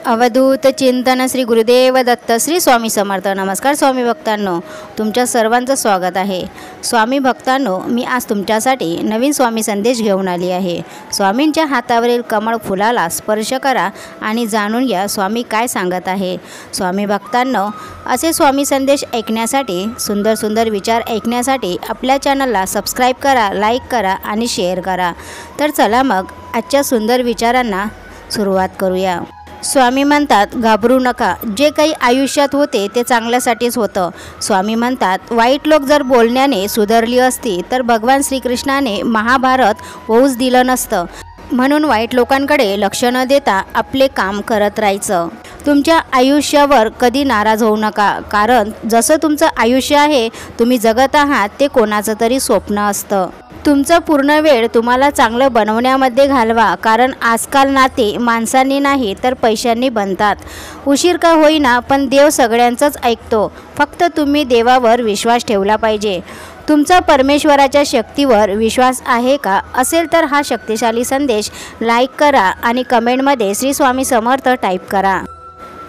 अवधूत चिंतन श्री गुरुदेव दत्त श्री स्वामी समर्थ। नमस्कार स्वामी भक्तांनो, तुमच्या सर्वांचं स्वागत आहे। स्वामी भक्तांनो, मी आज तुमच्यासाठी नवीन स्वामी संदेश घेऊन आली आहे। स्वामींच्या हातावरील कमळ फुलाला स्पर्श करा आणि जाणून घ्या स्वामी काय सांगत आहे। स्वामी भक्तांनो, असे स्वामी संदेश ऐकण्यासाठी, सुंदर सुंदर विचार ऐकण्यासाठी आपल्या चॅनलला सबस्क्राईब करा, लाईक करा आणि शेअर करा। तर चला मग आजच्या सुंदर विचारांना सुरुवात करूया। स्वामी म्हणतात, घाबरू नका, जे काही आयुष्यात होते ते चांगल्यासाठीच होतं। स्वामी म्हणतात, वाईट लोक जर बोलण्याने सुधारली असती तर भगवान श्रीकृष्णाने महाभारत होऊच दिलं नसतं। म्हणून वाईट लोकांकडे लक्ष न देता आपले काम करत राहायचं। तुमच्या आयुष्यावर कधी नाराज होऊ नका, कारण जसं तुमचं आयुष्य आहे, तुम्ही जगत आहात ते कोणाचं तरी स्वप्न असतं। तुमचा पूर्ण वेळ तुम्हाला चांगलं बनवण्यामध्ये घालवा, कारण आजकाल नाते माणसांनी नाही तर पैशांनी बनतात। उशीर का होईना पण देव सगळ्यांचंच ऐकतो, फक्त तुम्ही देवावर विश्वास ठेवला पाहिजे। तुमचा परमेश्वराच्या शक्तीवर विश्वास आहे का? असेल तर हा शक्तिशाली संदेश लाईक करा आणि कमेंटमध्ये श्री स्वामी समर्थ टाईप करा।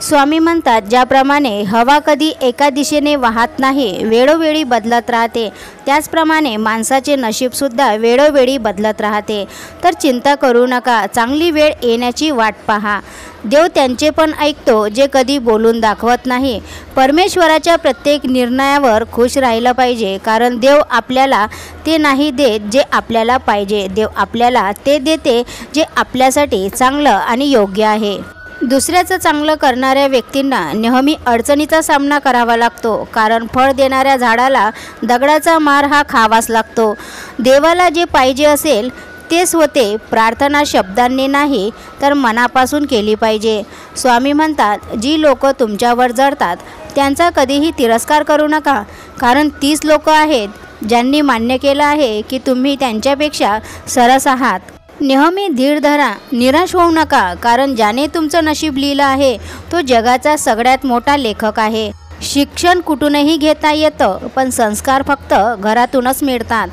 स्वामी म्हणतात, ज्याप्रमाणे हवा कधी एका दिशेने वाहत नाही, वेळोवेळी बदलत राहते, त्याचप्रमाणे माणसाचे नशीबसुद्धा वेळोवेळी बदलत राहते। तर चिंता करू नका, चांगली वेळ येण्याची वाट पहा। देव त्यांचे पण ऐकतो जे कधी बोलून दाखवत नाही। परमेश्वराच्या प्रत्येक निर्णयावर खुश राहिलं पाहिजे, कारण देव आपल्याला ते नाही देत जे आपल्याला पाहिजे, देव आपल्याला ते देते जे आपल्यासाठी चांगलं आणि योग्य आहे। दुसऱ्याचं चांगलं करणाऱ्या व्यक्तींना नेहमी अडचणीचा सामना करावा लागतो, कारण फळ देणाऱ्या झाडाला दगडाचा मार हा खावाच लागतो। देवाला जे पाहिजे असेल तेच होते, प्रार्थना शब्दांनी नाही तर मनापासून केली पाहिजे। स्वामी म्हणतात, जी लोक तुमच्यावर जळतात त्यांचा कधीही तिरस्कार करू नका, कारण तीच लोक आहेत ज्यांनी मान्य केलं आहे की तुम्ही त्यांच्यापेक्षा सरस आहात। नेहमी धीर धरा, निराश होऊ नका, कारण ज्याने तुमचं नशीब लिहिलं आहे तो जगाचा सगळ्यात मोठा लेखक आहे। शिक्षण कुठूनही घेता येतं, पण संस्कार फक्त घरातूनच मिळतात।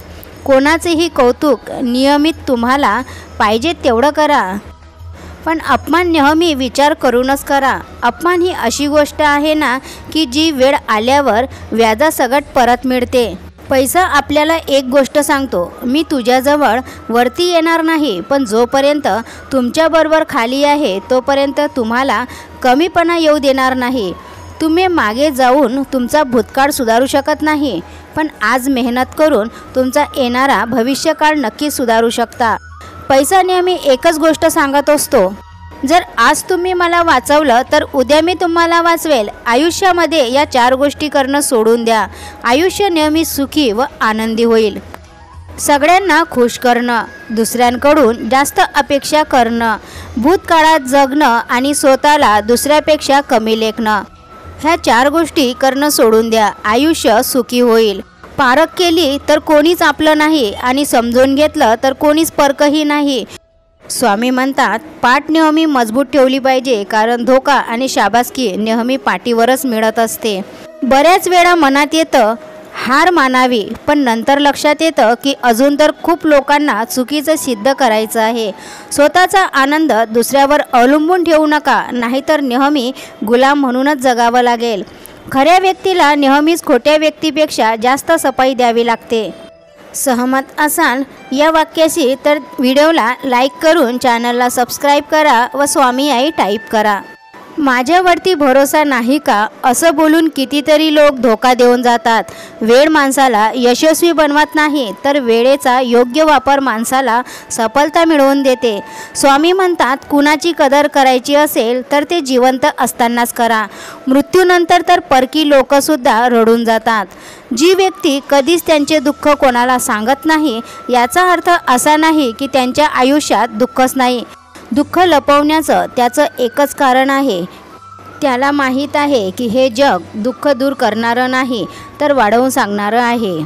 कोणाचेही कौतुक नियमित तुम्हाला पाहिजे तेवढं करा, पण अपमान नेहमी विचार करूनच करा। अपमान ही अशी गोष्ट आहे ना की जी वेळ आल्यावर व्याजासकट परत मिळते। पैसा आपल्याला एक गोष्ट सांगतो, मी तुझ्याजवळ वरती येणार नाही, पण जोपर्यंत तुमच्याबरोबर खाली आहे तोपर्यंत तुम्हाला कमीपणा येऊ देणार नाही। तुम्ही मागे जाऊन तुमचा भूतकाळ सुधारू शकत नाही, पण आज मेहनत करून तुमचा येणारा भविष्यकाळ नक्की सुधारू शकता। पैसा नेहमी एकच गोष्ट सांगत असतो, जर आज तुम्ही मला वाचवलं तर उद्या मी तुम्हाला वाचवेल। आयुष्यामध्ये या 4 गोष्टी करणं सोडून द्या, आयुष्य नेहमी सुखी व आनंदी होईल। सगळ्यांना खुश करणं, दुसऱ्यांकडून जास्त अपेक्षा करणं, भूतकाळात जगणं आणि स्वतःला दुसऱ्यापेक्षा कमी लेखणं, ह्या 4 गोष्टी करणं सोडून द्या, आयुष्य सुखी होईल। पारख केली तर कोणीच आपलं नाही आणि समजून घेतलं तर कोणीच परकही नाही। स्वामी म्हणतात, पाठ नेहमी मजबूत ठेवली पाहिजे, कारण धोका आणि शाबासकी नेहमी पाठीवरच मिळत असते। बऱ्याच वेळा मनात येतं हार मानावी, पण नंतर लक्षात येतं की अजून तर खूप लोकांना चुकीचं सिद्ध करायचं आहे। स्वतःचा आनंद दुसऱ्यावर अवलंबून ठेवू नका, नाहीतर नेहमी गुलाम म्हणूनच जगावं लागेल। खऱ्या व्यक्तीला नेहमीच खोट्या व्यक्तीपेक्षा जास्त सफाई द्यावी लागते। सहमत असाल या वाक्याशी तर व्हिडिओला लाईक करून चॅनलला सबस्क्राईब करा व स्वामी आई टाईप करा। माझ्यावरती भरोसा नाही का, असं बोलून कितीतरी लोक धोका देऊन जातात। वेळ माणसाला यशस्वी बनवत नाही, तर वेळेचा योग्य वापर माणसाला सफलता मिळवून देते। स्वामी म्हणतात, कुणाची कदर करायची असेल तर ते जिवंत असतानाच करा, मृत्यूनंतर तर परकी लोकसुद्धा रडून जातात। जी व्यक्ती कधीच त्यांचे दुःख कोणाला सांगत नाही, याचा अर्थ असा नाही की त्यांच्या आयुष्यात दुःखच नाही। दुःख लपवण्याचं त्याचं एकच कारण आहे, त्याला माहीत आहे की हे जग दुःख दूर करणारं नाही तर वाढवून सांगणारं आहे।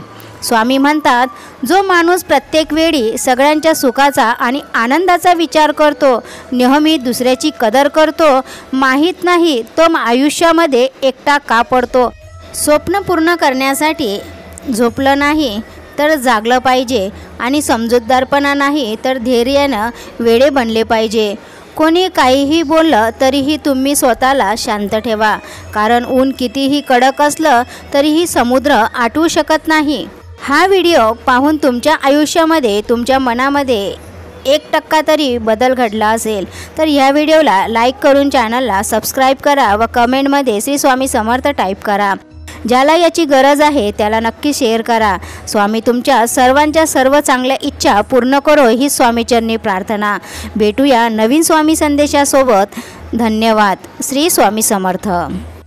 स्वामी म्हणतात, जो माणूस प्रत्येक वेळी सगळ्यांच्या सुखाचा आणि आनंदाचा विचार करतो, नेहमी दुसऱ्याची कदर करतो, माहीत नाही तो आयुष्यामध्ये एकटा का पडतो। स्वप्न पूर्ण करण्यासाठी झोपलं नाही तर जागलं पाहिजे, आणि समजूतदारपणा नाही तर धैर्यानं वेडे बनले पाहिजे। कोणी काहीही बोललं तरीही तुम्ही स्वतःला शांत ठेवा, कारण ऊन कितीही कडक असलं तरीही समुद्र आटवू शकत नाही. हा व्हिडिओ पाहून तुमच्या आयुष्यामध्ये, तुमच्या मनामध्ये 1% तरी बदल घडला असेल तर ह्या व्हिडिओला लाईक करून चॅनलला सबस्क्राईब करा व कमेंटमध्ये श्री स्वामी समर्थ टाईप करा. ज्याला याची गरज आहे त्याला नक्की शेअर करा. स्वामी तुमच्या सर्वांच्या सर्व चांगल्या इच्छा पूर्ण करो ही स्वामीचरणी प्रार्थना. भेटूया नवीन स्वामी संदेशासोबत. धन्यवाद. श्री स्वामी समर्थ.